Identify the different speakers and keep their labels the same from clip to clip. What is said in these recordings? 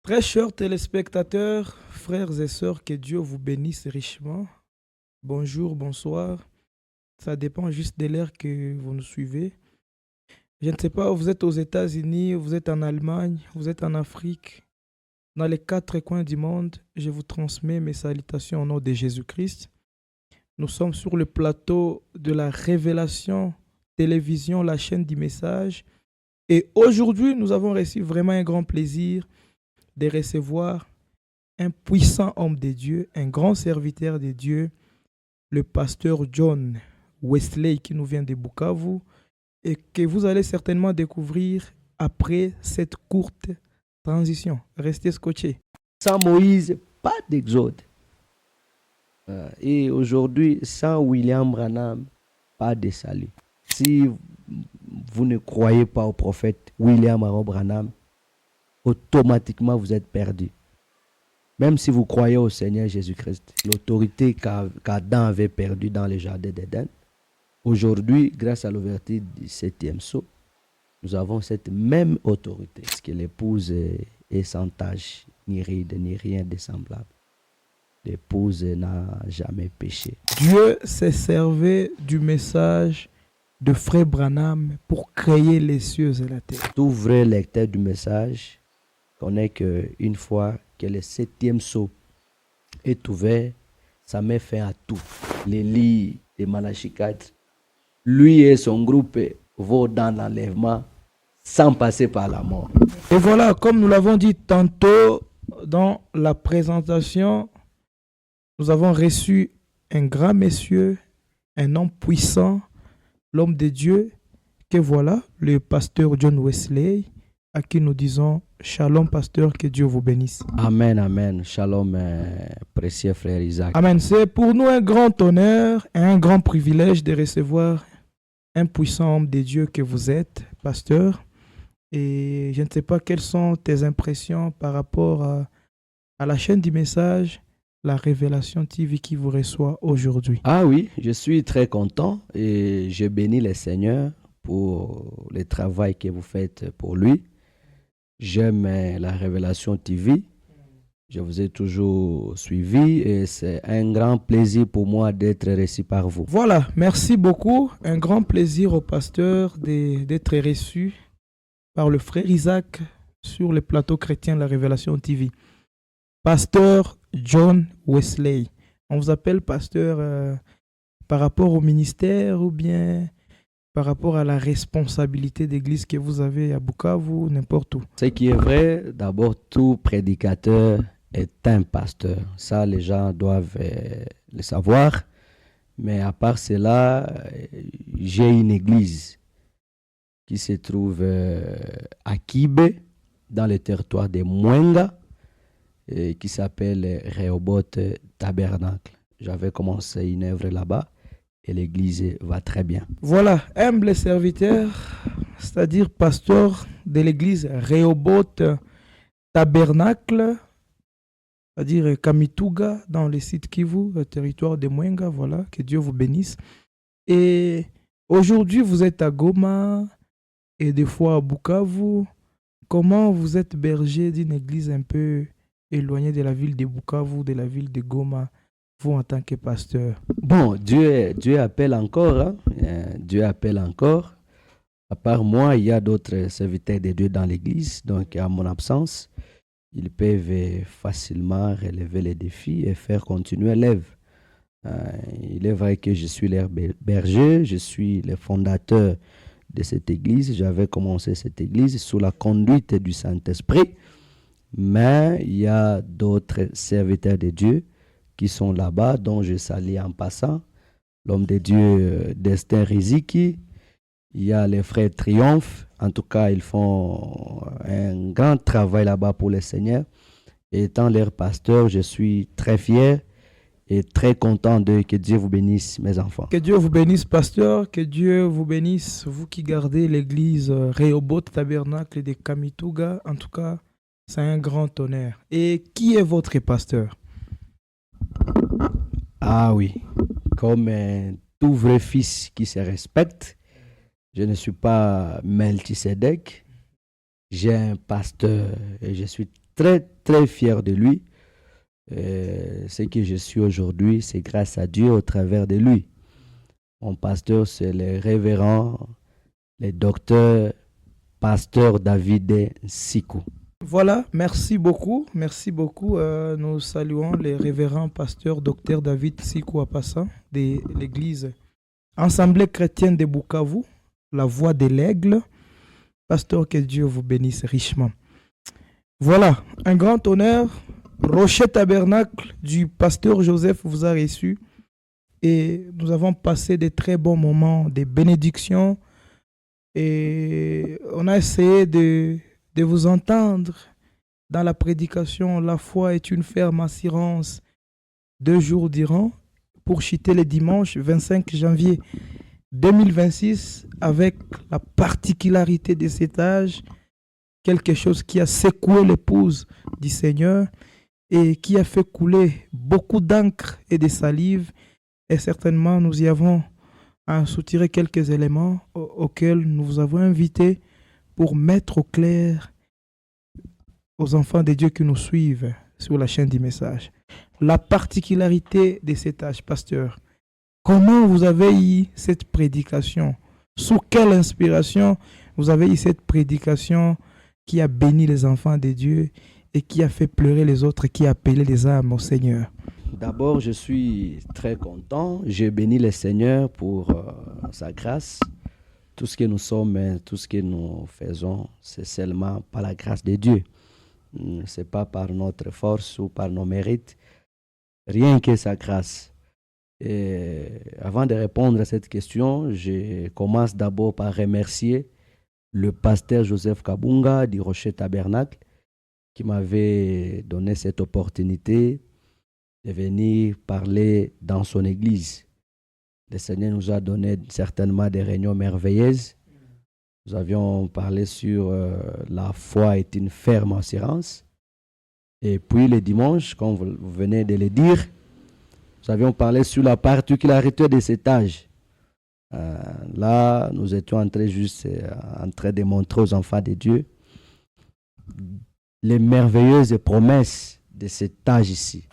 Speaker 1: Très chers téléspectateurs, frères et sœurs, que Dieu vous bénisse richement. Bonjour, bonsoir. Ça dépend juste de l'heure que vous nous suivez. Je ne sais pas, vous êtes aux États-Unis, vous êtes en Allemagne, vous êtes en Afrique, dans les quatre coins du monde. Je vous transmets mes salutations au nom de Jésus-Christ. Nous sommes sur le plateau de la Révélation Télévision, la chaîne du message. Et aujourd'hui, nous avons reçu vraiment un grand plaisir de recevoir un puissant homme de Dieu, un grand serviteur de Dieu, le pasteur John Wesley qui nous vient de Bukavu et que vous allez certainement découvrir après cette courte transition. Restez scotchés.
Speaker 2: Sans Moïse, pas d'exode. Et aujourd'hui, sans William Branham, pas de salut. Si vous ne croyez pas au prophète William Aaron Branham, automatiquement vous êtes perdu. Même si vous croyez au Seigneur Jésus-Christ, l'autorité qu'Adam avait perdue dans le jardin d'Éden, aujourd'hui, grâce à l'ouverture du 7e sceau, nous avons cette même autorité. Parce que l'épouse est sans tache, ni ride, ni rien de semblable. L'épouse n'a jamais péché.
Speaker 1: Dieu s'est servi du message de Frère Branham pour créer les cieux et la terre.
Speaker 2: Tout vrai lecteur du message connaît qu'une fois que le 7e sceau est ouvert, ça met fin à tout. Les lits de Malachie 4, lui et son groupe vont dans l'enlèvement sans passer par la mort.
Speaker 1: Et voilà, comme nous l'avons dit tantôt dans la présentation, nous avons reçu un grand monsieur, un homme puissant, l'homme de Dieu, que voilà, le pasteur John Wesley, à qui nous disons Shalom, pasteur, que Dieu vous bénisse.
Speaker 2: Amen, amen. Shalom, précieux frère Isaac.
Speaker 1: Amen. C'est pour nous un grand honneur et un grand privilège de recevoir un puissant homme de Dieu que vous êtes, pasteur. Et je ne sais pas quelles sont tes impressions par rapport à la chaîne du message, la Révélation TV qui vous reçoit aujourd'hui.
Speaker 2: Ah oui, je suis très content et je bénis le Seigneur pour le travail que vous faites pour lui. J'aime la Révélation TV. Je vous ai toujours suivi et c'est un grand plaisir pour moi d'être reçu par vous.
Speaker 1: Voilà, merci beaucoup. Un grand plaisir au pasteur d'être reçu par le frère Isaac sur le plateau chrétien de la Révélation TV. Pasteur John Wesley. On vous appelle pasteur par rapport au ministère ou bien par rapport à la responsabilité d'église que vous avez à Bukavu, n'importe où.
Speaker 2: Ce qui est vrai, d'abord, tout prédicateur est un pasteur. Ça, les gens doivent le savoir. Mais à part cela, j'ai une église qui se trouve à Kibe, dans le territoire de Mwenga, qui s'appelle Rehoboth Tabernacle. J'avais commencé une œuvre là-bas et l'église va très bien.
Speaker 1: Voilà, humble serviteur, c'est-à-dire pasteur de l'église Rehoboth Tabernacle, c'est-à-dire Kamituga, dans le site Kivu, le territoire de Mwenga. Voilà, que Dieu vous bénisse. Et aujourd'hui, vous êtes à Goma et des fois à Bukavu. Comment vous êtes berger d'une église un peu éloignée de la ville de Bukavu, de la ville de Goma, vous en tant que pasteur?
Speaker 2: Bon, Dieu appelle encore. Hein? Dieu appelle encore. À part moi, il y a d'autres serviteurs de Dieu dans l'église. Donc, à mon absence, ils peuvent facilement relever les défis et faire continuer l'œuvre. Il est vrai que je suis leur berger, je suis le fondateur de cette église. J'avais commencé cette église sous la conduite du Saint-Esprit. Mais il y a d'autres serviteurs de Dieu qui sont là-bas, dont je salue en passant. L'homme de Dieu Destin Riziki. Il y a les frères Triomphe. En tout cas, ils font un grand travail là-bas pour le Seigneur. Et étant leur pasteur, je suis très fier et très content d'eux. Que Dieu vous bénisse, mes enfants.
Speaker 1: Que Dieu vous bénisse, pasteur. Que Dieu vous bénisse, vous qui gardez l'église Rehoboth Tabernacle de Kamituga. En tout cas, c'est un grand honneur. Et qui est votre pasteur?
Speaker 2: Ah oui, comme tout vrai fils qui se respecte, je ne suis pas Melchisedec. J'ai un pasteur et je suis très, très fier de lui. Ce que je suis aujourd'hui, c'est grâce à Dieu au travers de lui. Mon pasteur, c'est le révérend, le docteur, pasteur David Sikou.
Speaker 1: Voilà, merci beaucoup. Merci beaucoup. Nous saluons les révérends pasteurs docteur David Sikou Apassa de l'église Assemblée chrétienne de Bukavu, la voix de l'aigle. Pasteur, que Dieu vous bénisse richement. Voilà, un grand honneur. Rocher Tabernacle du pasteur Joseph vous a reçu et nous avons passé de très bons moments, des bénédictions et on a essayé de vous entendre dans la prédication. La foi est une ferme assurance 2 jours durant pour chuter le dimanche 25 janvier 2026 avec la particularité de cet âge, quelque chose qui a secoué l'épouse du Seigneur et qui a fait couler beaucoup d'encre et de salive. Et certainement, nous y avons à soutirer quelques éléments auxquels nous vous avons invités pour mettre au clair aux enfants de Dieu qui nous suivent sur la chaîne du message. La particularité de cet âge, pasteur, comment vous avez eu cette prédication? Sous quelle inspiration vous avez eu cette prédication qui a béni les enfants de Dieu et qui a fait pleurer les autres, qui a appelé les âmes au Seigneur?
Speaker 2: D'abord, je suis très content. Je bénis le Seigneur pour sa grâce. Tout ce que nous sommes, tout ce que nous faisons, c'est seulement par la grâce de Dieu. Ce n'est pas par notre force ou par nos mérites. Rien que sa grâce. Et avant de répondre à cette question, je commence d'abord par remercier le pasteur Joseph Kabunga du Rocher Tabernacle qui m'avait donné cette opportunité de venir parler dans son église. Le Seigneur nous a donné certainement des réunions merveilleuses. Nous avions parlé sur la foi est une ferme assurance. Et puis le dimanche, comme vous venez de le dire, nous avions parlé sur la particularité de cet âge. Là, nous étions en train de montrer aux enfants de Dieu les merveilleuses promesses de cet âge ici.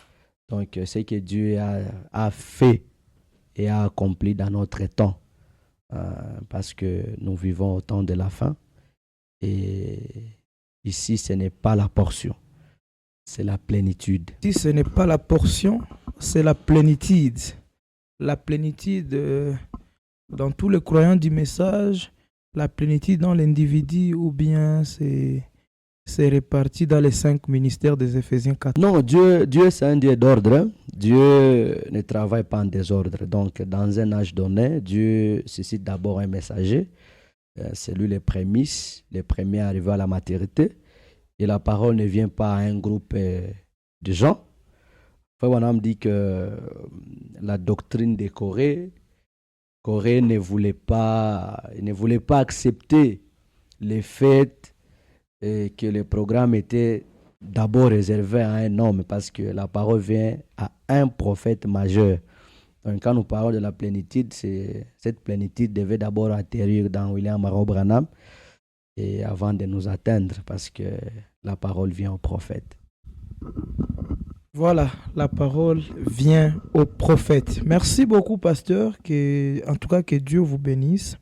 Speaker 2: Donc, ce que Dieu a fait et a accompli dans notre temps. Parce que nous vivons au temps de la fin. Et ici, ce n'est pas la portion. C'est la plénitude.
Speaker 1: Si ce n'est pas la portion, c'est la plénitude. La plénitude dans tous les croyants du message, la plénitude dans l'individu ou bien c'est réparti dans les 5 ministères des Éphésiens 4.
Speaker 2: Non, Dieu c'est un Dieu d'ordre. Dieu ne travaille pas en désordre. Donc, dans un âge donné, Dieu suscite d'abord un messager. C'est lui les prémices, les premiers arrivés à la maturité. Et la parole ne vient pas à un groupe de gens. Frère Branham dit que la doctrine de Corée ne voulait pas accepter le fait que le programme était d'abord réservé à un homme parce que la parole vient à un prophète majeur. Donc quand nous parlons de la plénitude, cette plénitude devait d'abord atterrir dans William Marot Branham et avant de nous atteindre parce que la parole vient au prophète.
Speaker 1: Voilà, la parole vient au prophète. Merci beaucoup, pasteur. En tout cas, que Dieu vous bénisse.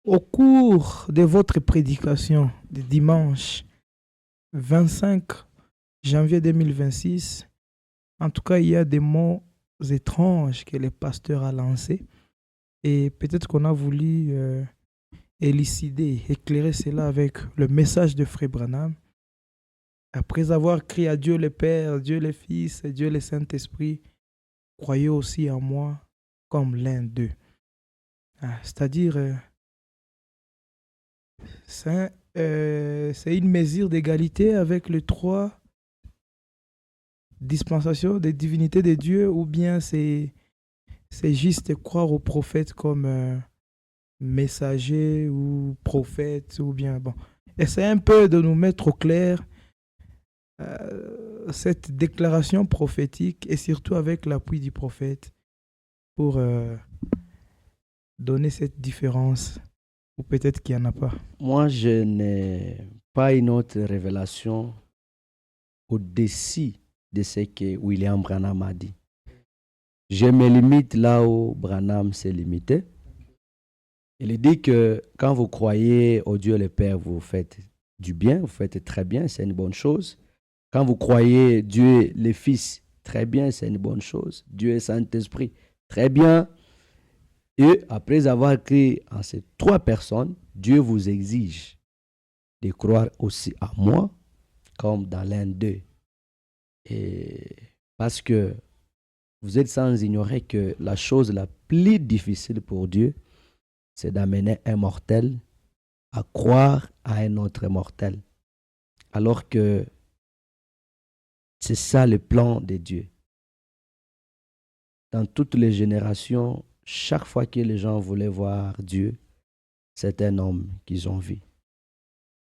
Speaker 1: Au cours de votre prédication de dimanche 25 janvier 2026, en tout cas, il y a des mots étranges que le pasteur a lancés. Et peut-être qu'on a voulu élucider, éclairer cela avec le message de Frère Branham. Après avoir crié à Dieu le Père, Dieu le Fils et Dieu le Saint-Esprit, croyez aussi en moi comme l'un d'eux. C'est-à-dire, c'est une mesure d'égalité avec les 3 dispensations des divinités de Dieu, ou bien c'est juste croire au prophète comme messager ou prophète, ou bien bon. Essayez un peu de nous mettre au clair cette déclaration prophétique et surtout avec l'appui du prophète pour donner cette différence, ou peut-être qu'il n'y en a pas.
Speaker 2: Moi, je n'ai pas une autre révélation au-dessus de ce que William Branham a dit. Je me limite là où Branham s'est limité. Il dit que quand vous croyez au Dieu le Père, vous faites du bien, vous faites très bien, c'est une bonne chose. Quand vous croyez Dieu le Fils, très bien, c'est une bonne chose. Dieu et Saint-Esprit, très bien. Et après avoir créé en ces trois personnes, Dieu vous exige de croire aussi à moi, comme dans l'un d'eux. Et parce que vous êtes sans ignorer que la chose la plus difficile pour Dieu, c'est d'amener un mortel à croire à un autre mortel. Alors que c'est ça le plan de Dieu. Dans toutes les générations, chaque fois que les gens voulaient voir Dieu, c'est un homme qu'ils ont vu.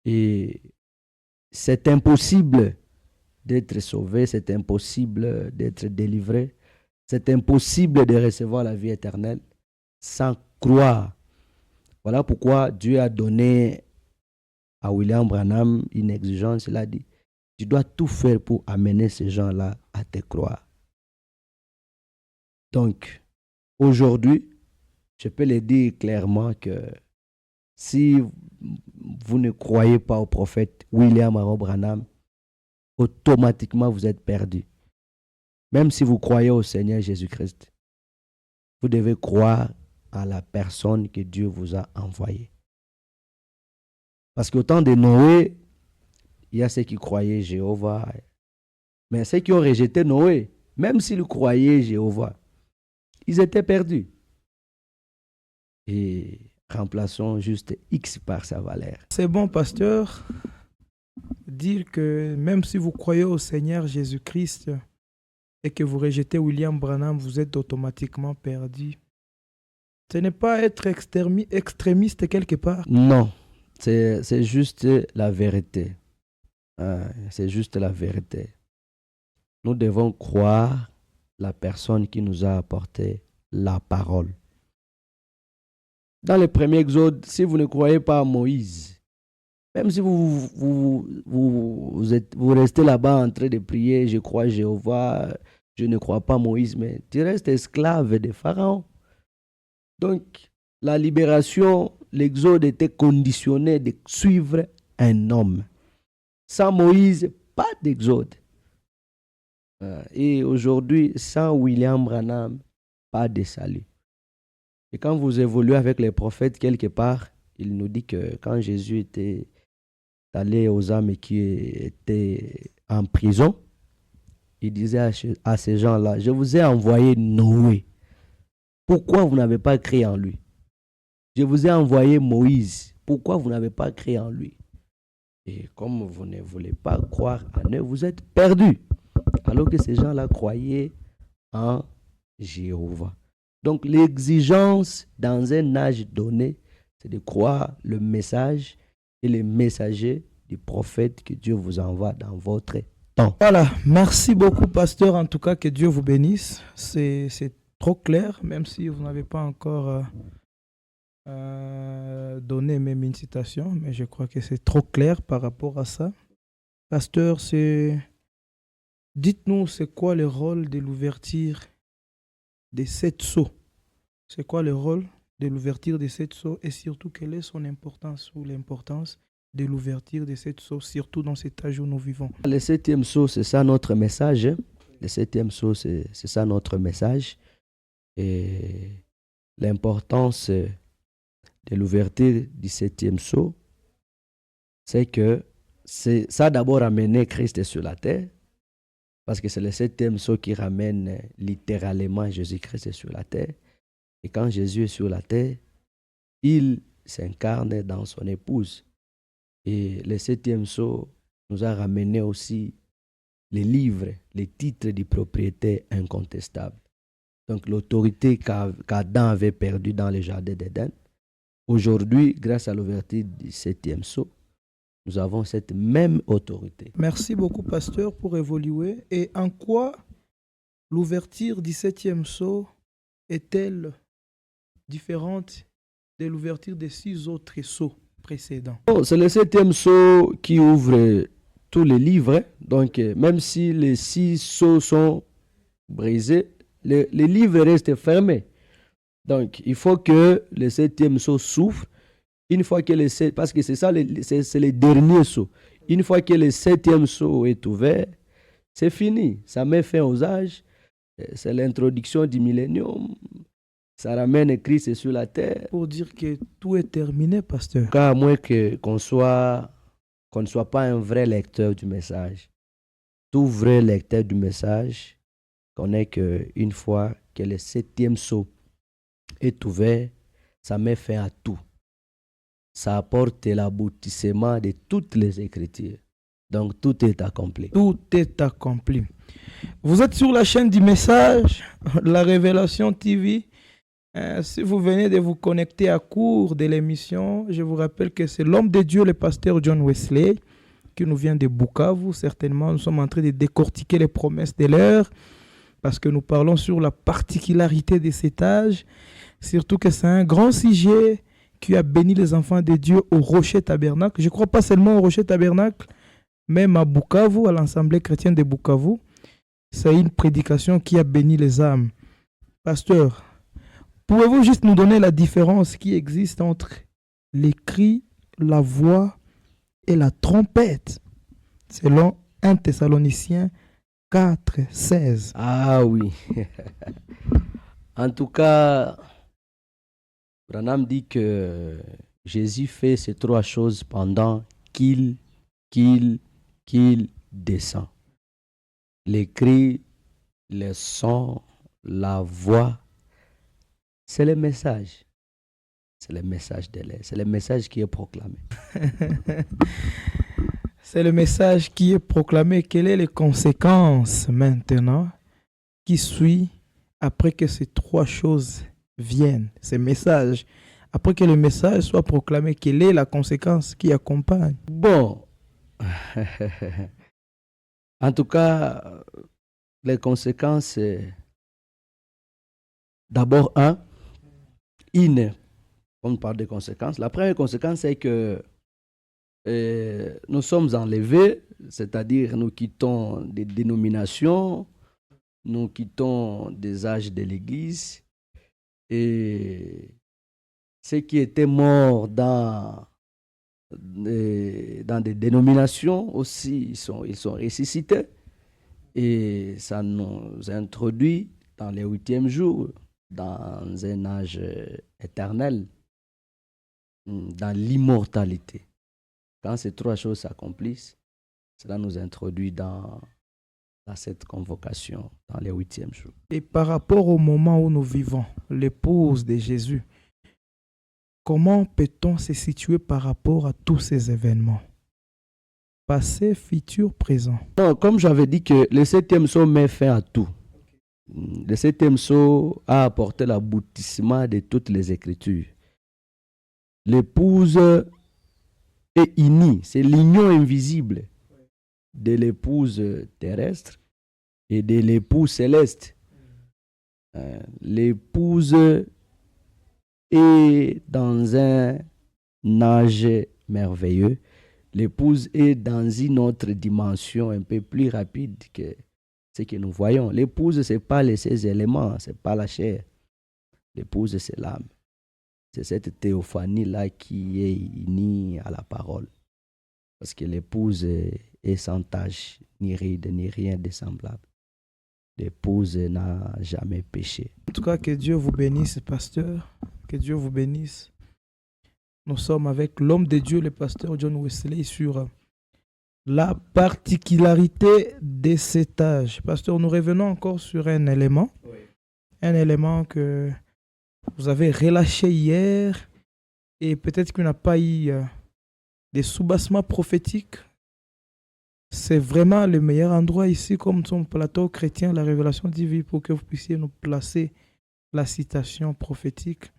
Speaker 2: Et c'est impossible d'être sauvé, c'est impossible d'être délivré, c'est impossible de recevoir la vie éternelle sans croire. Voilà pourquoi Dieu a donné à William Branham une exigence. Il a dit, tu dois tout faire pour amener ces gens-là à te croire. Donc, aujourd'hui, je peux le dire clairement que si vous ne croyez pas au prophète William Branham, automatiquement vous êtes perdu. Même si vous croyez au Seigneur Jésus-Christ, vous devez croire à la personne que Dieu vous a envoyée. Parce qu'au temps de Noé, il y a ceux qui croyaient Jéhovah. Mais ceux qui ont rejeté Noé, même s'ils croyaient Jéhovah, ils étaient perdus. Et remplaçons juste X par sa valeur.
Speaker 1: C'est bon, pasteur, dire que même si vous croyez au Seigneur Jésus-Christ et que vous rejetez William Branham, vous êtes automatiquement perdu. Ce n'est pas être extrémiste quelque part.
Speaker 2: Non, c'est juste la vérité. C'est juste la vérité. Nous devons croire la personne qui nous a apporté la parole. Dans le premier Exode, si vous ne croyez pas à Moïse, même si vous restez là-bas en train de prier, je crois à Jéhovah, je ne crois pas à Moïse, mais tu restes esclave de Pharaon. Donc, la libération, l'Exode était conditionné de suivre un homme. Sans Moïse, pas d'Exode. Et aujourd'hui, sans William Branham, pas de salut. Et quand vous évoluez avec les prophètes quelque part, il nous dit que quand Jésus était allé aux âmes qui étaient en prison, il disait à ces gens-là, je vous ai envoyé Noé. Pourquoi vous n'avez pas cru en lui? Je vous ai envoyé Moïse. Pourquoi vous n'avez pas cru en lui? Et comme vous ne voulez pas croire en eux, vous êtes perdus. Alors que ces gens-là croyaient en Jéhovah. Donc l'exigence dans un âge donné, c'est de croire le message et les messagers du prophète que Dieu vous envoie dans votre temps.
Speaker 1: Voilà, merci beaucoup pasteur, en tout cas que Dieu vous bénisse. C'est trop clair, même si vous n'avez pas encore donné même une citation, mais je crois que c'est trop clair par rapport à ça. Pasteur, dites-nous, c'est quoi le rôle de l'ouverture des 7 sceaux? C'est quoi le rôle de l'ouverture des 7 sceaux et surtout quelle est son importance ou l'importance de l'ouverture des 7 sceaux, surtout dans cet âge où nous vivons?
Speaker 2: Le 7e sceau, c'est ça notre message. Le 7e sceau, c'est ça notre message. Et l'importance de l'ouverture du 7e sceau, c'est que ça a d'abord amené Christ sur la terre, parce que c'est le 7e sceau qui ramène littéralement Jésus-Christ sur la terre. Et quand Jésus est sur la terre, il s'incarne dans son épouse. Et le 7e sceau nous a ramené aussi les livres, les titres de propriété incontestables. Donc l'autorité qu'Adam avait perdue dans le jardin d'Éden, aujourd'hui, grâce à l'ouverture du 7e sceau, nous avons cette même autorité.
Speaker 1: Merci beaucoup, pasteur, pour évoluer. Et en quoi l'ouverture du 7e sceau est-elle différente de l'ouverture des 6 autres sceaux précédents?
Speaker 2: C'est le 7e sceau qui ouvre tous les livres. Hein. Donc, même si les 6 sceaux sont brisés, les livres restent fermés. Donc, il faut que le 7e sceau s'ouvre. Une fois que parce que c'est ça, c'est les derniers sceaux. Une fois que le 7e sceau est ouvert, c'est fini. Ça met fin aux âges. C'est l'introduction du millénium. Ça ramène Christ sur la terre.
Speaker 1: Pour dire que tout est terminé, pasteur.
Speaker 2: À moins qu'on ne soit pas un vrai lecteur du message. Tout vrai lecteur du message connaît qu'une fois que le 7e sceau est ouvert, ça met fin à tout. Ça apporte l'aboutissement de toutes les Écritures. Donc tout est accompli.
Speaker 1: Tout est accompli. Vous êtes sur la chaîne du message, la Révélation TV. Si vous venez de vous connecter à court de l'émission, je vous rappelle que c'est l'homme de Dieu, le pasteur John Wesley, qui nous vient de Bukavu. Certainement, nous sommes en train de décortiquer les promesses de l'heure, parce que nous parlons sur la particularité de cet âge, surtout que c'est un grand sujet qui a béni les enfants de Dieu au Rocher Tabernacle. Je ne crois pas seulement au Rocher Tabernacle, même à Bukavu, à l'Assemblée chrétienne de Bukavu. C'est une prédication qui a béni les âmes. Pasteur, pouvez-vous juste nous donner la différence qui existe entre les cris, la voix et la trompette, selon 1 Thessaloniciens 4, 16.
Speaker 2: Ah oui. En tout cas, Branham dit que Jésus fait ces 3 choses pendant qu'il descend. Les cris, le son, la voix, c'est le message. C'est le message de l'air. C'est le message qui est proclamé.
Speaker 1: C'est le message qui est proclamé. Quelles sont les conséquences maintenant qui suivent après que ces 3 choses viennent, ces messages? Après que le message soit proclamé, quelle est la conséquence qui accompagne?
Speaker 2: Bon. En tout cas, les conséquences, d'abord, on parle des conséquences. La première conséquence, c'est que nous sommes enlevés, c'est-à-dire nous quittons des dénominations, nous quittons des âges de l'Église, et ceux qui étaient morts dans des dénominations aussi, ils sont ressuscités, et ça nous introduit dans les 8e jours, dans un âge éternel, dans l'immortalité. Quand ces 3 choses s'accomplissent, cela nous introduit dans cette convocation, dans les 8e jours.
Speaker 1: Et par rapport au moment où nous vivons, l'épouse de Jésus, comment peut-on se situer par rapport à tous ces événements? Passé, futur, présent.
Speaker 2: Non, comme j'avais dit que le 7e sceau met fin à tout. Le 7e sceau a apporté l'aboutissement de toutes les Écritures. L'épouse est unie, c'est l'union invisible de l'épouse terrestre et de l'épouse céleste. L'épouse est dans un âge merveilleux. L'épouse est dans une autre dimension un peu plus rapide que ce que nous voyons. L'épouse, ce n'est pas les 16 éléments, ce n'est pas la chair. L'épouse, c'est l'âme. C'est cette théophanie-là qui est unie à la parole. Parce que l'épouse est sans tache, ni ride, ni rien de semblable. L'épouse n'a jamais péché.
Speaker 1: En tout cas, que Dieu vous bénisse, pasteur. Que Dieu vous bénisse. Nous sommes avec l'homme de Dieu, le pasteur John Wesley, sur la particularité de cet âge. Pasteur, nous revenons encore sur un élément. Oui. Un élément que vous avez relâché hier et peut-être qu'il n'a pas eu des soubassements prophétiques. C'est vraiment le meilleur endroit ici, comme son plateau chrétien, la révélation divine, pour que vous puissiez nous placer la citation prophétique.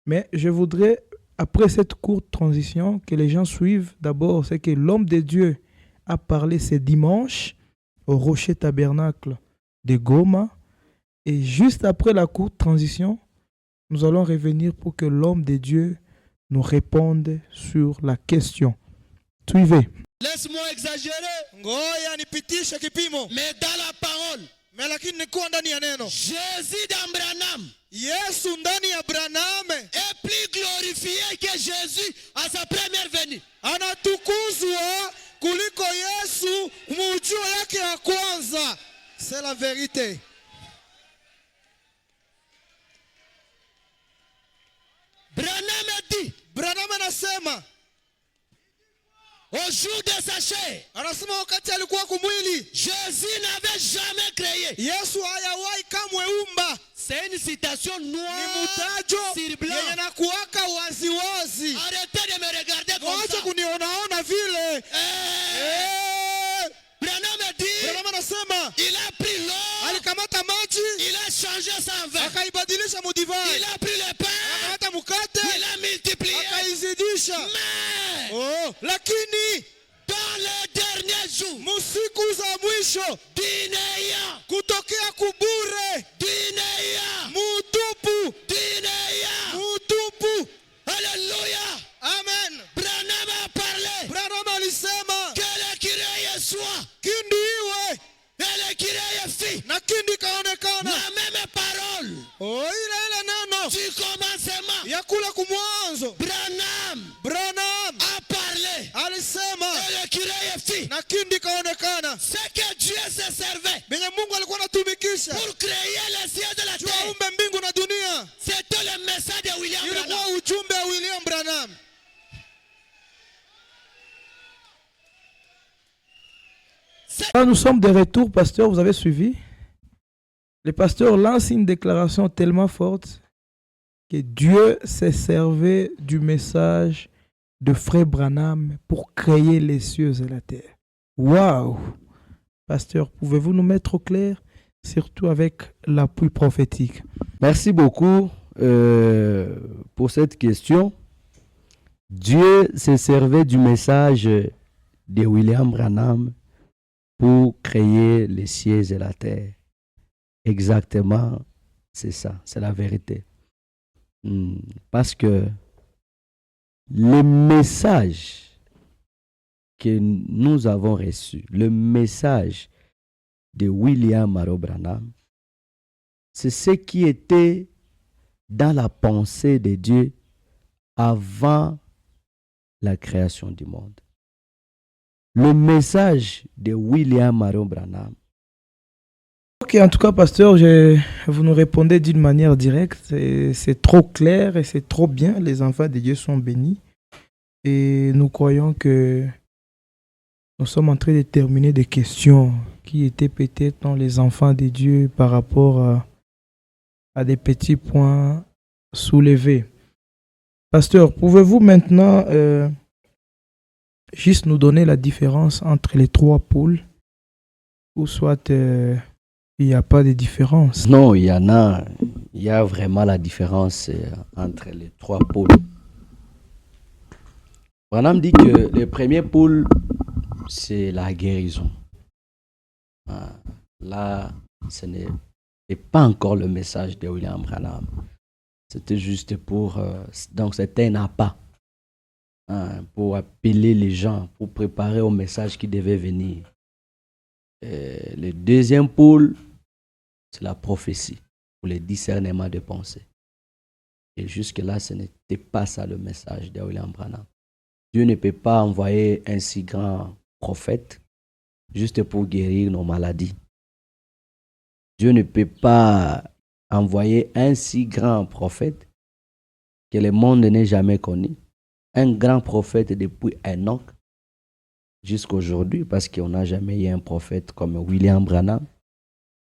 Speaker 1: Mais je voudrais, après cette courte transition, que les gens suivent d'abord, c'est que l'homme de Dieu a parlé ce dimanche au Rocher Tabernacle de Goma. Et juste après la courte transition, nous allons revenir pour que l'homme de Dieu nous réponde sur la question. Suivez.
Speaker 3: Laisse-moi exagérer.
Speaker 1: Ngoja nipitishe kipimo.
Speaker 3: Mais dans la parole,
Speaker 1: Mais lakini nikuwa ndani ya neno.
Speaker 3: Jésus dans Branham
Speaker 1: Yesu ndani ya Branham
Speaker 3: est plus glorifié que Jésus à sa première venue.
Speaker 1: anatukuzwa kuliko Yesu mujio yake ya kwanza. C'est la vérité.
Speaker 3: Branham dit,
Speaker 1: Branham anasema,
Speaker 3: au jour de sa chair,
Speaker 1: anasema wakati alikuwa kumwili,
Speaker 3: Jésus n'avait jamais créé.
Speaker 1: Yesu hayawahi kamwe umba.
Speaker 3: C'est une citation
Speaker 1: Ni
Speaker 3: noire
Speaker 1: mutajo
Speaker 3: sur blanc.
Speaker 1: yenye nakuwaka waziwazi.
Speaker 3: Arrêtez de me regarder comme
Speaker 1: Wacha
Speaker 3: ça.
Speaker 1: kunionaona vile.
Speaker 3: Branham dit,
Speaker 1: Branham anasema,
Speaker 3: il a pris l'eau,
Speaker 1: alikamata maji,
Speaker 3: il a changé ça en vin.
Speaker 1: akaibadilisha mudivai.
Speaker 3: Il a pris le pain,
Speaker 1: Akamata mukate,
Speaker 3: il a multiplié.
Speaker 1: akaizidisha.
Speaker 3: Mais
Speaker 1: Oh, lakini
Speaker 3: dans les derniers jours,
Speaker 1: musiku za mwisho
Speaker 3: Dineya,
Speaker 1: kutokea kubure,
Speaker 3: Dineya,
Speaker 1: mutupu,
Speaker 3: Dineya.
Speaker 1: mutupu.
Speaker 3: Alléluia.
Speaker 1: Amen.
Speaker 3: Branham a parlé
Speaker 1: Branham alisema
Speaker 3: que le Kyrie soit
Speaker 1: kindi iwe
Speaker 3: et le Kyrie fit
Speaker 1: na kindi kaonekana.
Speaker 3: la même parole
Speaker 1: Oh, ile neno
Speaker 3: du commencement.
Speaker 1: ya kula kumwanzo.
Speaker 3: Branham a parlé
Speaker 1: Alisema
Speaker 3: et le Kyrie fit
Speaker 1: na kindi kaonekana.
Speaker 3: ce que Dieu se servait
Speaker 1: Benye Mungu alikuwa anatumikisha
Speaker 3: pour créer les cieux de la
Speaker 1: juu
Speaker 3: terre.
Speaker 1: aumbe mbingu na dunia.
Speaker 3: C'était le message de William Branham.
Speaker 1: Ilikuwa ujumbe wa William Branham.
Speaker 3: C'est-
Speaker 1: Nous sommes de retour, pasteur, vous avez suivi. Le pasteur lance une déclaration tellement forte que Dieu s'est servi du message de frère Branham pour créer les cieux et la terre. Waouh! Pasteur, pouvez-vous nous mettre au clair, surtout avec l'appui prophétique?
Speaker 2: Merci beaucoup pour cette question. Dieu se servait du message de William Branham pour créer les cieux et la terre. Exactement, c'est ça, c'est la vérité. Parce que le message que nous avons reçu, le message de William Marot Branham, c'est ce qui était dans la pensée de Dieu avant la création du monde. Le message de William Marot Branham.
Speaker 1: Ok, en tout cas, pasteur, vous nous répondez d'une manière directe. C'est trop clair et c'est trop bien. Les enfants de Dieu sont bénis. Et nous croyons que nous sommes en train de terminer des questions qui étaient peut-être dans les enfants de Dieu par rapport à des petits points soulevés. Pasteur, pouvez-vous maintenant juste nous donner la différence entre les trois pôles, ou soit il n'y a pas de différence?
Speaker 2: Non, il y a vraiment la différence entre les trois pôles. Branham dit que le premier pôle, c'est la guérison. Là, ce n'est pas encore le message de William Branham. C'était juste pour... donc, c'était un appât pour appeler les gens, pour préparer au message qui devait venir. Le deuxième pôle, c'est la prophétie, pour le discernement de pensée. Et jusque-là, ce n'était pas ça le message de William Branham. Dieu ne peut pas envoyer un si grand prophète juste pour guérir nos maladies. Dieu ne peut pas envoyer un si grand prophète que le monde n'ait jamais connu. Un grand prophète depuis Enoch jusqu'à aujourd'hui, parce qu'on n'a jamais eu un prophète comme William Branham.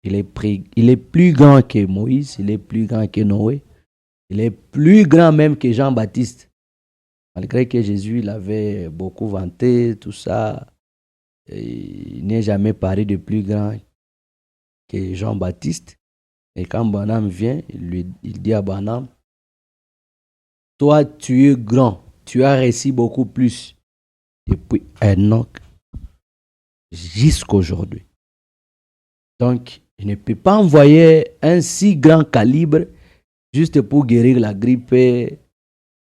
Speaker 2: Il est plus grand que Moïse, il est plus grand que Noé, il est plus grand même que Jean-Baptiste. Malgré que Jésus l'avait beaucoup vanté, tout ça, il n'est jamais parlé de plus grand que Jean-Baptiste. Et quand Branham vient, il dit à Branham, toi tu es grand, tu as réussi beaucoup plus depuis Enoch jusqu'à aujourd'hui. Donc, je ne peux pas envoyer un si grand calibre juste pour guérir la grippe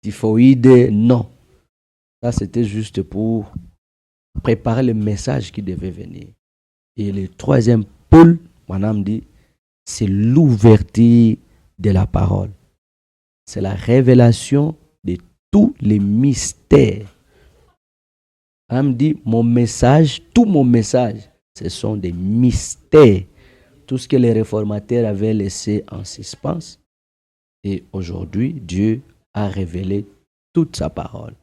Speaker 2: typhoïde. Non. Ça, c'était juste pour préparer le message qui devait venir. Et le troisième pôle, madame dit, c'est l'ouverture de la parole. C'est la révélation de tous les mystères. Madame dit, mon message, tout mon message, ce sont des mystères. Tout ce que les réformateurs avaient laissé en suspens. Et aujourd'hui, Dieu a révélé toute sa parole.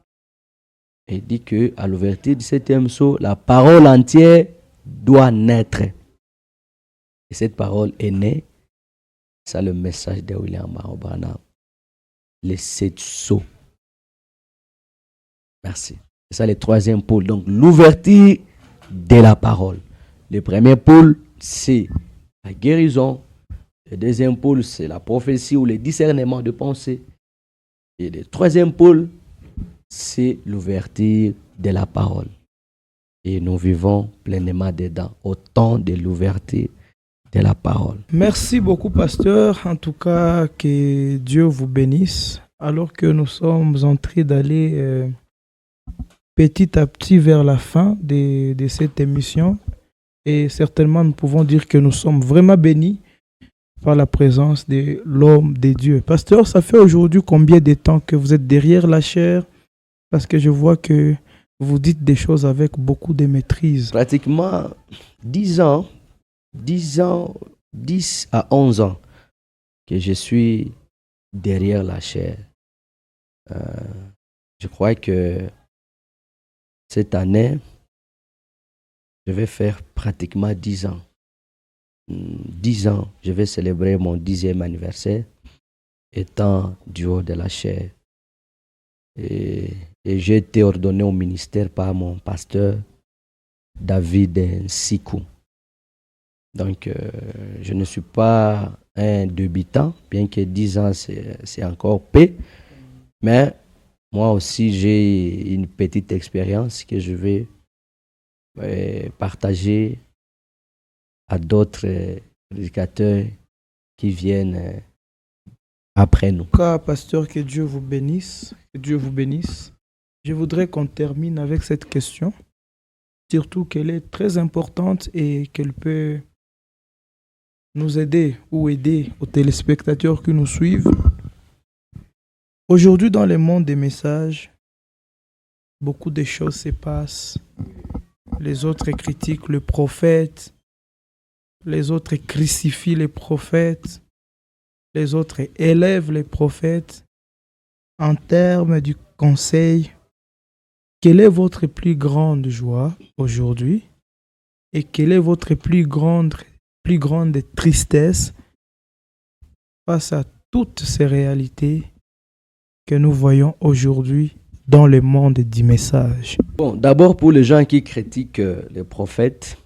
Speaker 2: Et il dit qu'à l'ouverture du 7e sceau, la parole entière doit naître. Et cette parole est née. C'est le message de William Marron Branham. Les 7 sceaux. Merci. C'est ça le troisième pôle. Donc, l'ouverture de la parole. Le premier pôle, c'est la guérison. Le deuxième pôle, c'est la prophétie ou le discernement de pensée. Et le troisième pôle, c'est l'ouverture de la parole. Et nous vivons pleinement dedans, au temps de l'ouverture de la parole.
Speaker 1: Merci beaucoup, pasteur. En tout cas, que Dieu vous bénisse. Alors que nous sommes en train d'aller petit à petit vers la fin de cette émission. Et certainement, nous pouvons dire que nous sommes vraiment bénis par la présence de l'homme de Dieu. Pasteur, ça fait aujourd'hui combien de temps que vous êtes derrière la chair? Parce que je vois que vous dites des choses avec beaucoup de maîtrise.
Speaker 2: Pratiquement 10 ans, 10 à 11 ans que je suis derrière la chair. Je crois que cette année, je vais faire pratiquement 10 ans. 10 ans, je vais célébrer mon 10e anniversaire étant du haut de la chair. Et j'ai été ordonné au ministère par mon pasteur David Nsikou. Donc, je ne suis pas un débutant, bien que 10 ans, c'est encore peu. Mais moi aussi, j'ai une petite expérience que je vais partager à d'autres prédicateurs qui viennent après nous.
Speaker 1: En tout cas, pasteur, que Dieu vous bénisse. Que Dieu vous bénisse. Je voudrais qu'on termine avec cette question, surtout qu'elle est très importante et qu'elle peut nous aider ou aider aux téléspectateurs qui nous suivent. Aujourd'hui, dans le monde des messages, beaucoup de choses se passent. Les autres critiquent le prophète, les autres crucifient les prophètes, les autres élèvent les prophètes. En termes du conseil, quelle est votre plus grande joie aujourd'hui et quelle est votre plus grande tristesse face à toutes ces réalités que nous voyons aujourd'hui dans le monde du message?
Speaker 2: Bon, d'abord pour les gens qui critiquent les prophètes,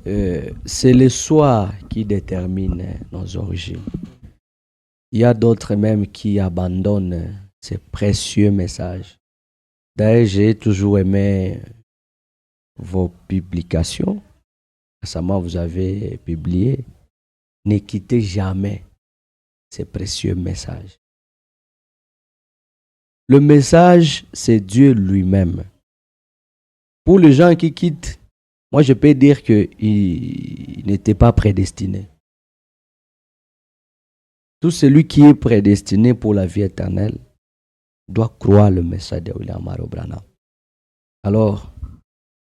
Speaker 2: c'est le soi qui détermine nos origines. Il y a d'autres même qui abandonnent ces précieux messages. D'ailleurs, j'ai toujours aimé vos publications. Récemment, vous avez publié « Ne quittez jamais ces précieux messages ». Le message, c'est Dieu lui-même. Pour les gens qui quittent, moi je peux dire qu'ils n'étaient pas prédestinés. Tout celui qui est prédestiné pour la vie éternelle doit croire le message de William Marron Branham. Alors,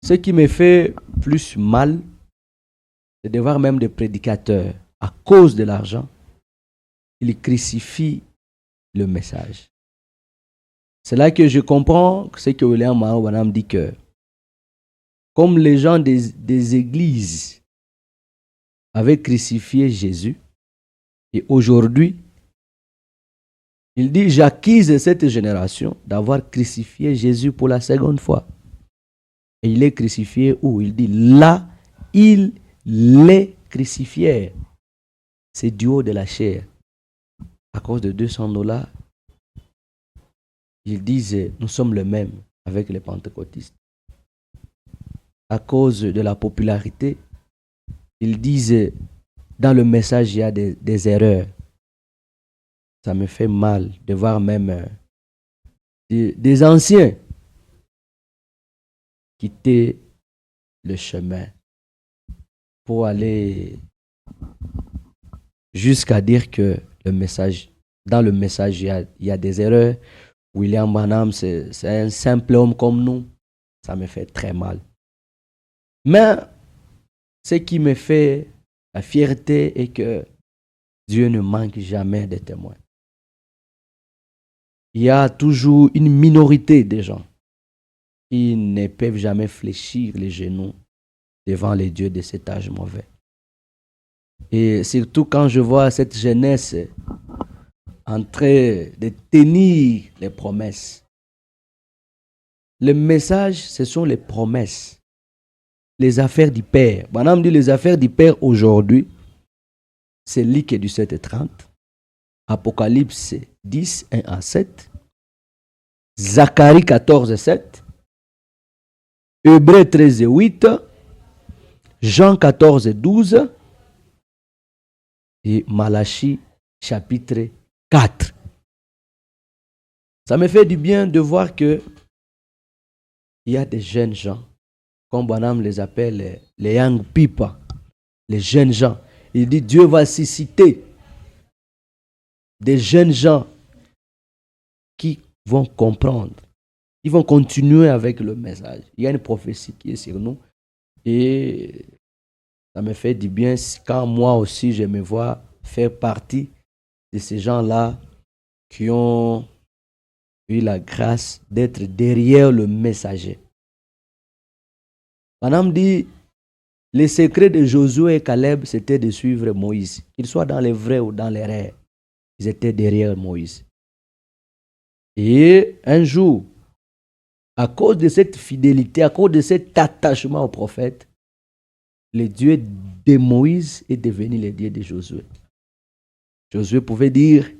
Speaker 2: ce qui me fait plus mal, c'est de voir même des prédicateurs, à cause de l'argent, ils crucifient le message. C'est là que je comprends ce que William Marron Branham dit que, comme les gens des églises avaient crucifié Jésus, et aujourd'hui, il dit, j'accuse cette génération d'avoir crucifié Jésus pour la seconde fois. Et il est crucifié où? Il dit, là, il les crucifié. C'est du haut de la chair. À cause de $200, ils disent, nous sommes le même avec les pentecôtistes. À cause de la popularité, ils disent, dans le message, il y a des erreurs. Ça me fait mal de voir même des anciens quitter le chemin pour aller jusqu'à dire que dans le message, il y a des erreurs. William Branham, c'est un simple homme comme nous. Ça me fait très mal. Mais ce qui me fait la fierté est que Dieu ne manque jamais de témoins. Il y a toujours une minorité de gens qui ne peuvent jamais fléchir les genoux devant les dieux de cet âge mauvais. Et surtout quand je vois cette jeunesse en train de tenir les promesses. Le message, ce sont les promesses. Les affaires du Père. Branham dit les affaires du Père aujourd'hui, c'est Luc 17:30, Apocalypse 10, 1 à 7, Zacharie 14:7, Hébreux 13:8, Jean 14:12 et Malachie chapitre 4. Ça me fait du bien de voir que il y a des jeunes gens, comme Branham les appelle les young people, les jeunes gens. Il dit Dieu va susciter des jeunes gens qui vont comprendre. Ils vont continuer avec le message. Il y a une prophétie qui est sur nous. Et ça me fait du bien quand moi aussi je me vois faire partie de ces gens-là qui ont eu la grâce d'être derrière le messager. Branham dit, le secret de Josué et Caleb, c'était de suivre Moïse. Qu'ils soient dans les vrais ou dans les rêves, ils étaient derrière Moïse. Et un jour, à cause de cette fidélité, à cause de cet attachement au prophète, le Dieu de Moïse est devenu le Dieu de Josué. Josué pouvait dire,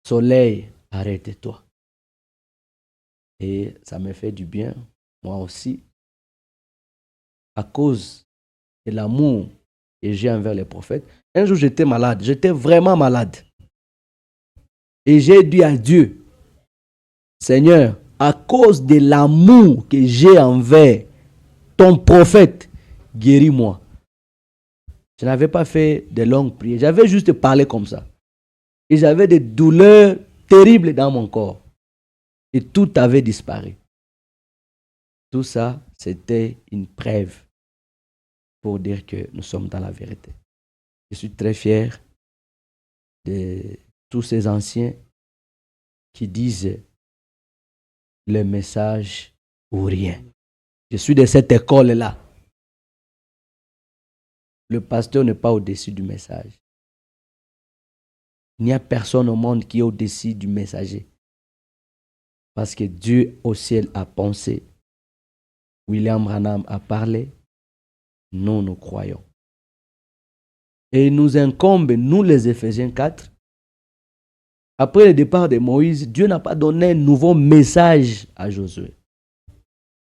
Speaker 2: soleil, arrête-toi. Et ça me fait du bien, moi aussi, à cause de l'amour que j'ai envers les prophètes. Un jour, j'étais malade, j'étais vraiment malade. Et j'ai dit à Dieu, Seigneur, à cause de l'amour que j'ai envers ton prophète, guéris-moi. Je n'avais pas fait de longues prières, j'avais juste parlé comme ça. Et j'avais des douleurs terribles dans mon corps. Et tout avait disparu. Tout ça, c'était une preuve pour dire que nous sommes dans la vérité. Je suis très fier de tous ces anciens qui disent le message ou rien. Je suis de cette école-là. Le pasteur n'est pas au-dessus du message. Il n'y a personne au monde qui est au-dessus du messager. Parce que Dieu au ciel a pensé. William Branham a parlé. Nous croyons. Et il nous incombe, nous les Éphésiens 4. Après le départ de Moïse, Dieu n'a pas donné un nouveau message à Josué.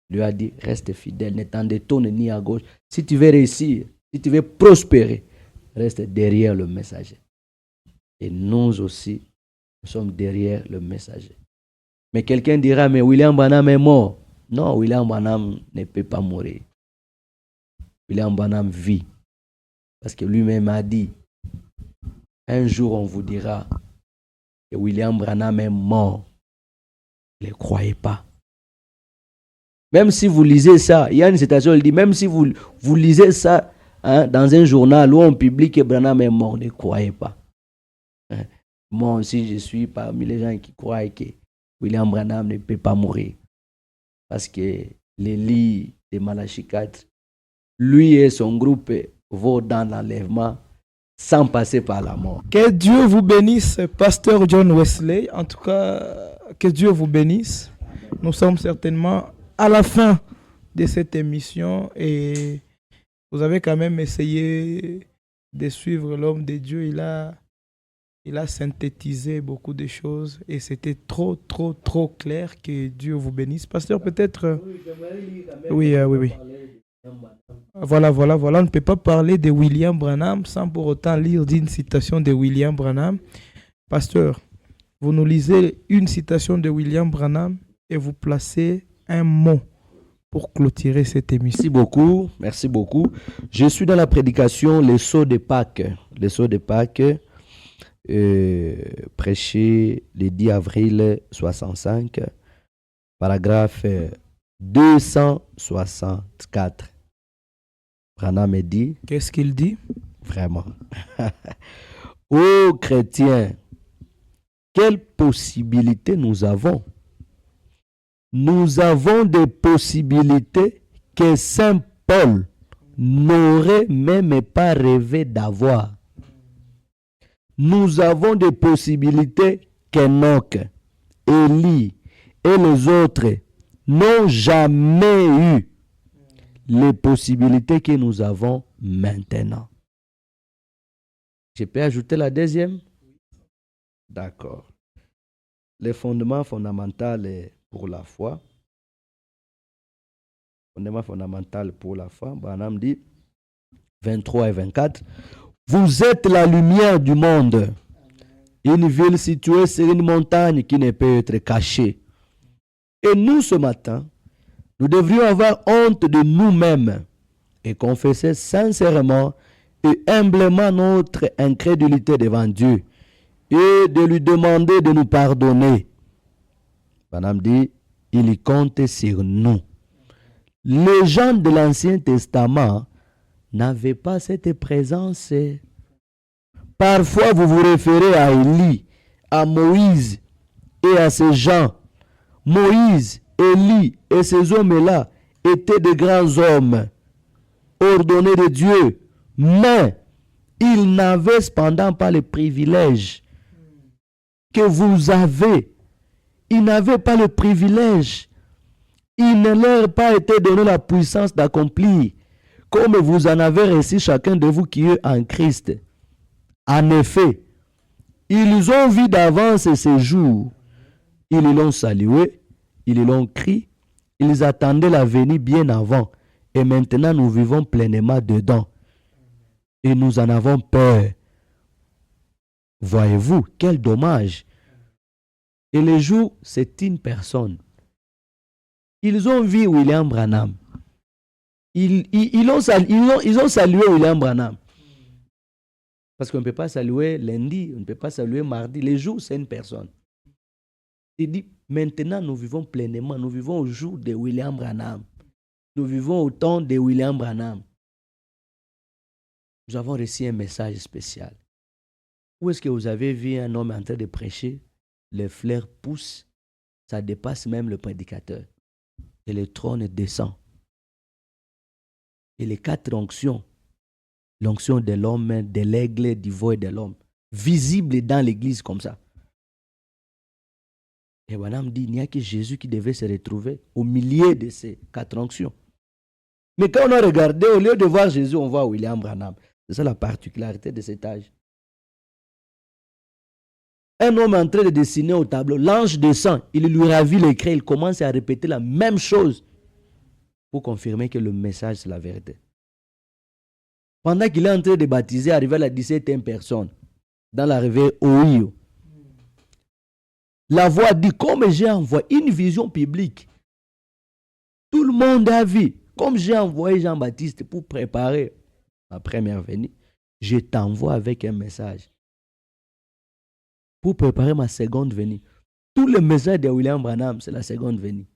Speaker 2: Il lui a dit, reste fidèle, ne t'en détourne ni à gauche. Si tu veux réussir, si tu veux prospérer, reste derrière le messager. Et nous aussi, nous sommes derrière le messager. Mais quelqu'un dira, mais William Branham est mort. Non, William Branham ne peut pas mourir. William Branham vit. Parce que lui-même a dit, un jour on vous dira que William Branham est mort. Ne le croyez pas. Même si vous lisez ça, il y a une citation, il dit, même si vous lisez ça dans un journal où on publie que Branham est mort, ne croyez pas. Moi aussi, je suis parmi les gens qui croient que William Branham ne peut pas mourir. Parce que les lits de Malachie 4, lui et son groupe vont dans l'enlèvement sans passer par la mort.
Speaker 1: Que Dieu vous bénisse, pasteur John Wesley. En tout cas, que Dieu vous bénisse. Nous sommes certainement à la fin de cette émission et vous avez quand même essayé de suivre l'homme de Dieu. Il a synthétisé beaucoup de choses et c'était trop clair. Que Dieu vous bénisse. Pasteur, peut-être... Oui. Voilà. On ne peut pas parler de William Branham sans pour autant lire d'une citation de William Branham. Pasteur, vous nous lisez une citation de William Branham et vous placez un mot pour clôturer cette émission.
Speaker 2: Merci beaucoup, merci beaucoup. Je suis dans la prédication Les Sceaux de Pâques. Les Sceaux de Pâques, prêché le 10 avril 65, paragraphe 264. Branham me dit,
Speaker 1: Qu'est-ce qu'il dit?
Speaker 2: vraiment, ô chrétiens, quelle possibilité nous avons? Nous avons des possibilités que Saint Paul n'aurait même pas rêvé d'avoir. Nous avons des possibilités qu'Enoch, Élie et les autres n'ont jamais eu. Les possibilités que nous avons maintenant. Je peux ajouter la deuxième? D'accord. Les fondements fondamentaux pour la foi. Fondement fondamental pour la foi. Branham dit 23 et 24. Vous êtes la lumière du monde. Une ville située sur une montagne qui ne peut être cachée. Et nous, ce matin, nous devrions avoir honte de nous-mêmes et confesser sincèrement et humblement notre incrédulité devant Dieu et de lui demander de nous pardonner. Branham dit, il y compte sur nous. Les gens de l'Ancien Testament n'avaient pas cette présence. Parfois, vous vous référez à Élie, à Moïse et à ces gens. Moïse, Élie et ces hommes-là étaient de grands hommes, ordonnés de Dieu, mais ils n'avaient cependant pas le privilège que vous avez. Ils n'avaient pas le privilège. Il ne leur a pas été donné la puissance d'accomplir, comme vous en avez reçu chacun de vous qui est en Christ. En effet, ils ont vu d'avance ces jours. Ils l'ont salué, ils l'ont crié, ils attendaient la venue bien avant. Et maintenant, nous vivons pleinement dedans. Et nous en avons peur. Voyez-vous, quel dommage. Et le jour, c'est une personne. Ils ont vu William Branham. Ils ont salué William Branham. Parce qu'on ne peut pas saluer lundi, on ne peut pas saluer mardi. Les jours, c'est une personne. Il dit, maintenant, nous vivons pleinement. Nous vivons au jour de William Branham. Nous vivons au temps de William Branham. Nous avons reçu un message spécial. Où est-ce que vous avez vu un homme en train de prêcher? Les fleurs poussent, ça dépasse même le prédicateur. Et le trône descend. Et les 4 onctions, l'onction de l'homme, de l'aigle, du veau et de l'homme, visibles dans l'église comme ça. Et Branham dit, il n'y a que Jésus qui devait se retrouver au milieu de ces 4 onctions. Mais quand on a regardé, au lieu de voir Jésus, on voit William Branham. C'est ça la particularité de cet âge. Un homme en train de dessiner au tableau, l'ange descend, il lui ravit les craies, il commence à répéter la même chose pour confirmer que le message c'est la vérité. Pendant qu'il est en train de baptiser, arrivé à la 17e personne, dans la rivière Ohio, la voix dit, comme j'ai envoyé une vision publique, tout le monde a vu, comme j'ai envoyé Jean-Baptiste pour préparer ma première venue, je t'envoie avec un message pour préparer ma seconde venue. Tout le message de William Branham, c'est la seconde venue.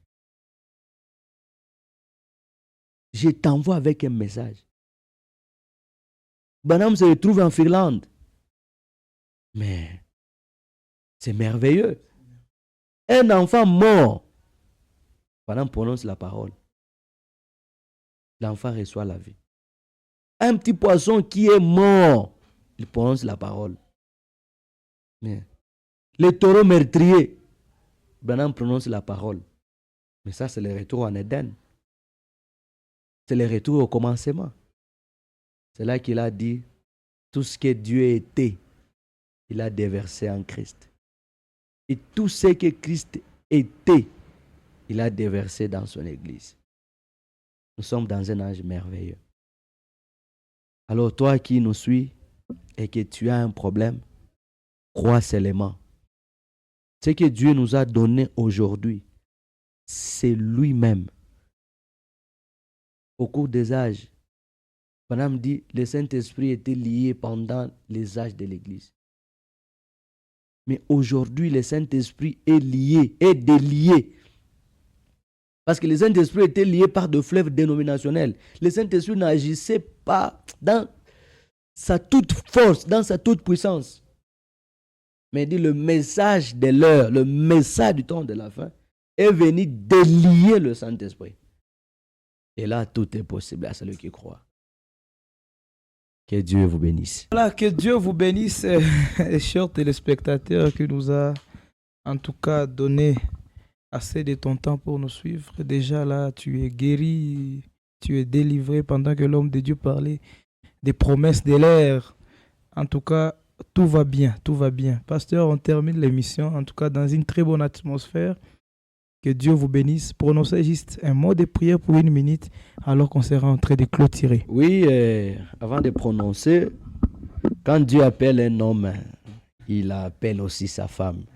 Speaker 2: Je t'envoie avec un message. Branham se retrouve en Finlande. Mais c'est merveilleux. Un enfant mort. Branham prononce la parole. L'enfant reçoit la vie. Un petit poisson qui est mort, il prononce la parole. Mais les taureaux meurtriers, Branham prononce la parole. Mais ça, c'est le retour en Éden. C'est le retour au commencement. C'est là qu'il a dit, tout ce que Dieu était, il a déversé en Christ. Et tout ce que Christ était, il a déversé dans son Église. Nous sommes dans un âge merveilleux. Alors toi qui nous suis et que tu as un problème, crois seulement. Ce que Dieu nous a donné aujourd'hui, c'est lui-même. au cours des âges. Branham dit le Saint-Esprit était lié pendant les âges de l'Église. Mais aujourd'hui, le Saint-Esprit est lié, est délié. Parce que le Saint-Esprit était lié par des fleuves dénominationnels. Le Saint-Esprit n'agissait pas dans sa toute force, dans sa toute puissance. Mais il dit le message de l'heure, le message du temps de la fin est venu délier le Saint-Esprit. Et là, tout est possible à celui qui croit. Que Dieu vous bénisse.
Speaker 1: Voilà, que Dieu vous bénisse, chers téléspectateurs, qui nous a en tout cas donné assez de ton temps pour nous suivre. Déjà là, tu es guéri, tu es délivré pendant que l'homme de Dieu parlait des promesses de l'air. En tout cas, tout va bien, tout va bien. Pasteur, on termine l'émission, en tout cas dans une très bonne atmosphère. Que Dieu vous bénisse. Prononcez juste un mot de prière pour 1 minute alors qu'on sera en train de clôturer.
Speaker 2: Oui, avant de prononcer, quand Dieu appelle un homme, il appelle aussi sa femme.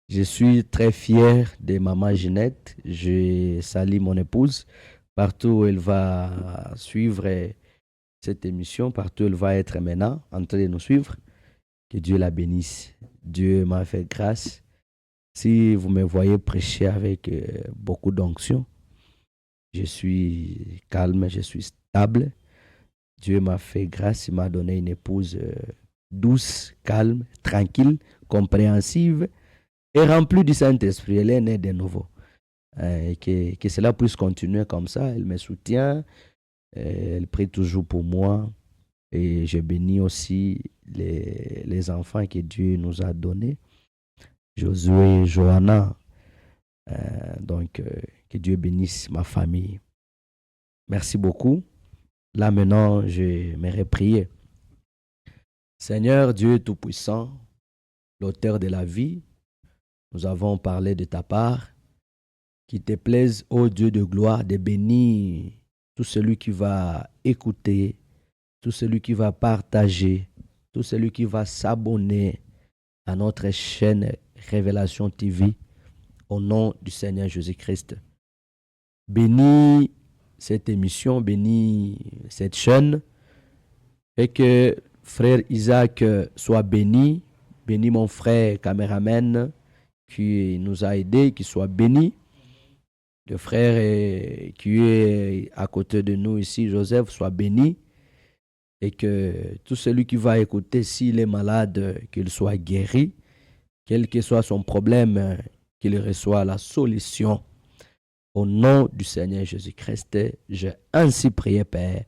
Speaker 2: Je suis très fier de maman Ginette. Je salue mon épouse. Partout où elle va suivre cette émission, partout où elle va être maintenant en train de nous suivre, que Dieu la bénisse. Dieu m'a fait grâce. Si vous me voyez prêcher avec beaucoup d'onction, je suis calme, je suis stable. Dieu m'a fait grâce, il m'a donné une épouse douce, calme, tranquille, compréhensive et remplie du Saint-Esprit. Elle est née de nouveau. Et que cela puisse continuer comme ça. Elle me soutient, elle prie toujours pour moi. Et je bénis aussi les enfants que Dieu nous a donnés. Josué, Johanna, que Dieu bénisse ma famille. Merci beaucoup. Là maintenant, je m'aimerais prier. Seigneur Dieu Tout-Puissant, l'auteur de la vie, nous avons parlé de ta part. Qu'il te plaise, ô Dieu de gloire, de bénir tout celui qui va écouter, tout celui qui va partager, tout celui qui va s'abonner à notre chaîne Révélation TV, au nom du Seigneur Jésus-Christ. Bénis cette émission, bénis cette chaîne, et que frère Isaac soit béni, bénis mon frère caméraman qui nous a aidés, qu'il soit béni. Le frère qui est à côté de nous ici, Joseph, soit béni, et que tout celui qui va écouter, s'il est malade, qu'il soit guéri. Quel que soit son problème, qu'il reçoive la solution. Au nom du Seigneur Jésus-Christ, j'ai ainsi prié, Père.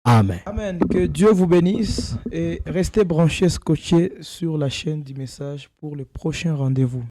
Speaker 2: Amen.
Speaker 1: Amen. Que Dieu vous bénisse et restez branchés, scotchés sur la chaîne du message pour le prochain rendez-vous.